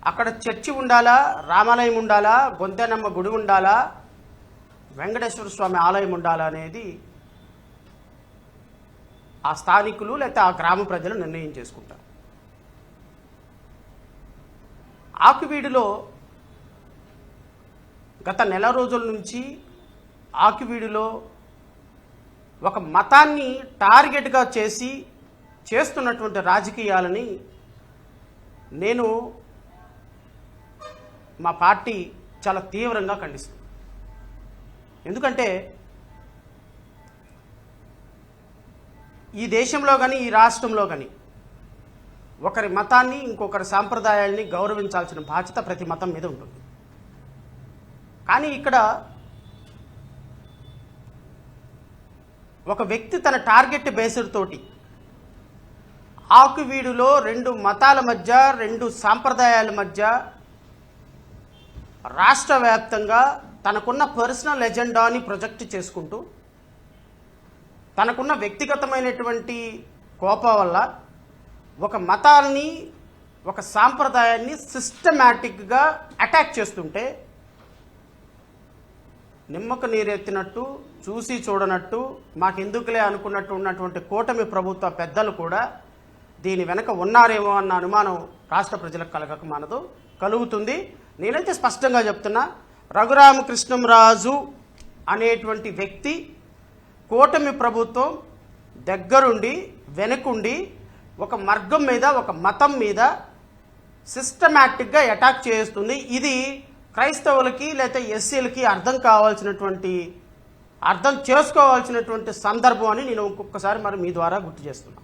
అక్కడ చర్చి ఉండాలా, రామాలయం ఉండాలా, గొంతెనమ్మ గుడి ఉండాలా, వెంకటేశ్వర స్వామి ఆలయం ఉండాలా అనేది ఆ స్థానికులు లేకపోతే ఆ గ్రామ ప్రజలు నిర్ణయం చేసుకుంటారు. ఆకివీడులో గత నెల రోజుల నుంచి ఆకివీడులో ఒక మతాన్ని టార్గెట్గా చేస్తున్నటువంటి రాజకీయాలని నేను మా పార్టీ చాలా తీవ్రంగా ఖండిస్తుంది. ఎందుకంటే ఈ దేశంలో కానీ ఈ రాష్ట్రంలో కానీ ఒకరి మతాన్ని ఇంకొకరి సాంప్రదాయాల్ని గౌరవించాల్సిన బాధ్యత ప్రతి మతం మీద ఉంటుంది. కానీ ఇక్కడ ఒక వ్యక్తి తన టార్గెట్ బేస్డ్ తోటి ఆకువీడులో రెండు మతాల మధ్య, రెండు సాంప్రదాయాల మధ్య రాష్ట్ర వ్యాప్తంగా తనకున్న పర్సనల్ ఎజెండాని ప్రొజెక్ట్ చేసుకుంటూ తనకున్న వ్యక్తిగతమైనటువంటి కోపం వల్ల ఒక మతాల్ని, ఒక సాంప్రదాయాన్ని సిస్టమాటిక్గా అటాక్ చేస్తుంటే నిమ్మకు నీరెత్తినట్టు, చూసి చూడనట్టు, మాకెందుకులే అనుకున్నట్టు ఉన్నటువంటి కూటమి ప్రభుత్వ పెద్దలు కూడా దీని వెనక ఉన్నారేమో అన్న అనుమానం రాష్ట్ర ప్రజలకు కలుగుతుంది. నేనైతే స్పష్టంగా చెప్తున్నా, రఘురామకృష్ణంరాజు అనేటువంటి వ్యక్తి కూటమి ప్రభుత్వం దగ్గరుండి వెనకుండి ఒక మార్గం మీద, ఒక మతం మీద సిస్టమాటిక్గా అటాక్ చేస్తుంది. ఇది క్రైస్తవులకి లేకపోతే ఎస్సీలకి అర్థం చేసుకోవాల్సినటువంటి సందర్భం అని నేను ఇంకొకసారి మరి మీ ద్వారా గుర్తు చేస్తున్నాను.